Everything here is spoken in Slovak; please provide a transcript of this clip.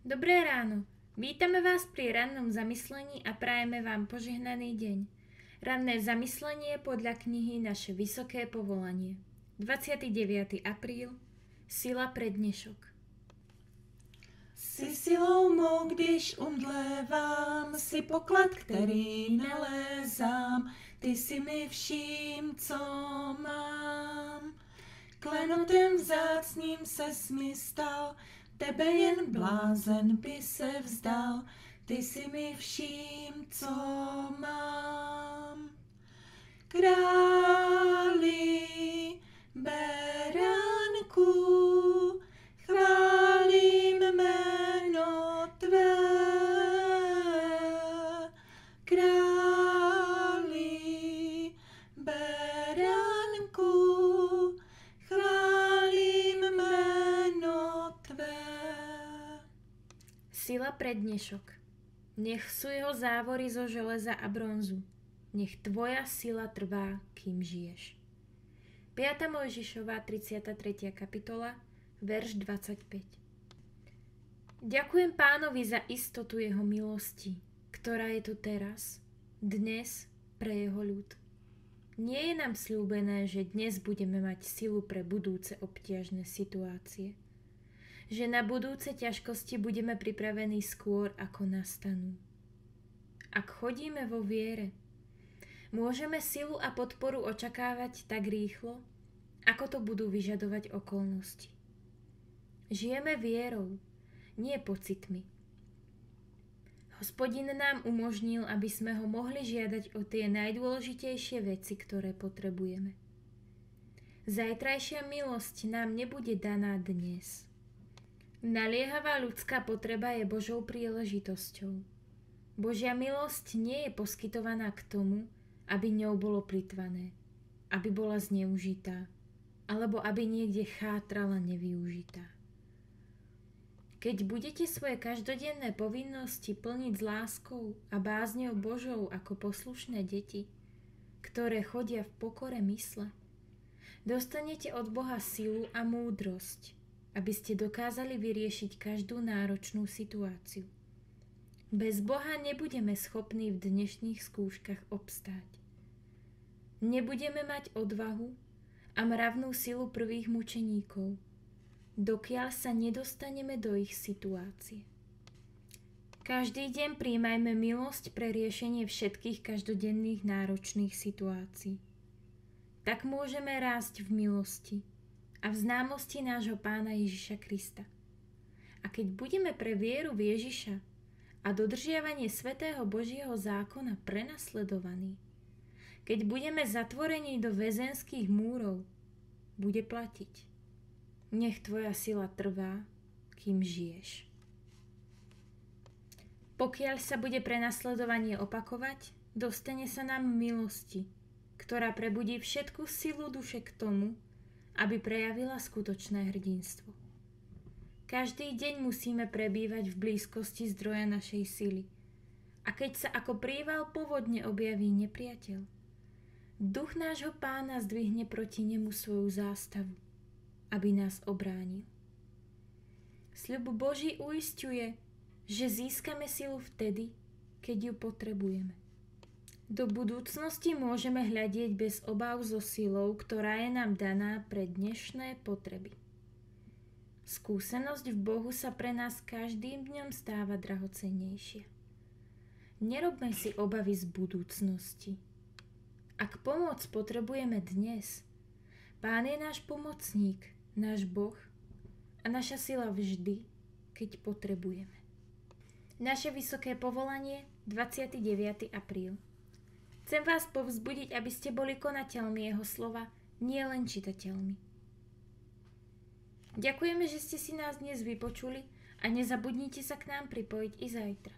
Dobré ráno. Vítame vás pri rannom zamyslení a prajeme vám požehnaný deň. Ranné zamyslenie podľa knihy Naše vysoké povolanie. 29. apríl. Sila pre dnešok. Jsi silou mou, když umdlévám, jsi poklad, který nalézám, ty si mi vším, co mám. Klenotem vzácným ses mi stal, tebe jen blázen by se vzdal, ty si mi vším, co mám. Králi beránku, chválím jméno tvé. Králi beránku, chválím jméno tvé. Sila pre dnešok. Nech sú jeho závory zo železa a bronzu. Nech tvoja sila trvá, kým žiješ. 5. Mojžišova, 33. kapitola, verš 25. Ďakujem Pánovi za istotu jeho milosti, ktorá je tu teraz, dnes pre jeho ľud. Nie je nám sľúbené, že dnes budeme mať silu pre budúce obťažné situácie. Že na budúce ťažkosti budeme pripravení skôr, ako nastanú. Ak chodíme vo viere, môžeme silu a podporu očakávať tak rýchlo, ako to budú vyžadovať okolnosti. Žijeme vierou, nie pocitmi. Hospodin nám umožnil, aby sme ho mohli žiadať o tie najdôležitejšie veci, ktoré potrebujeme. Zajtrajšia milosť nám nebude daná dnes. Naliehavá ľudská potreba je Božou príležitosťou. Božia milosť nie je poskytovaná k tomu, aby ňou bolo plytvané, aby bola zneužitá, alebo aby niekde chátrala nevyužitá. Keď budete svoje každodenné povinnosti plniť s láskou a bázňou Božou ako poslušné deti, ktoré chodia v pokore mysle, dostanete od Boha silu a múdrosť, aby ste dokázali vyriešiť každú náročnú situáciu. Bez Boha nebudeme schopní v dnešných skúškach obstáť. Nebudeme mať odvahu a mravnú silu prvých mučeníkov, dokiaľ sa nedostaneme do ich situácie. Každý deň príjmajme milosť pre riešenie všetkých každodenných náročných situácií. Tak môžeme rásť v milosti a v známosti nášho Pána Ježiša Krista. A keď budeme pre vieru v Ježiša a dodržiavanie svätého Božieho zákona prenasledovaní, keď budeme zatvorení do väzenských múrov, bude platiť. Nech tvoja sila trvá, kým žiješ. Pokiaľ sa bude prenasledovanie opakovať, dostane sa nám milosti, ktorá prebudí všetku silu duše k tomu, aby prejavila skutočné hrdinstvo. Každý deň musíme prebývať v blízkosti zdroja našej sily. A keď sa ako príval povodne objaví nepriateľ, duch nášho Pána zdvihne proti nemu svoju zástavu, aby nás obránil. Sľub Boží uisťuje, že získame silu vtedy, keď ju potrebujeme. Do budúcnosti môžeme hľadieť bez obáv so silou, ktorá je nám daná pre dnešné potreby. Skúsenosť v Bohu sa pre nás každým dňom stáva drahocennejšia. Nerobme si obavy z budúcnosti. Ak pomoc potrebujeme dnes, Pán je náš pomocník, náš Boh a naša sila vždy, keď potrebujeme. Naše vysoké povolanie, 29. apríl. Chcem vás povzbudiť, aby ste boli konateľmi jeho slova, nie len čitateľmi. Ďakujeme, že ste si nás dnes vypočuli a nezabudnite sa k nám pripojiť i zajtra.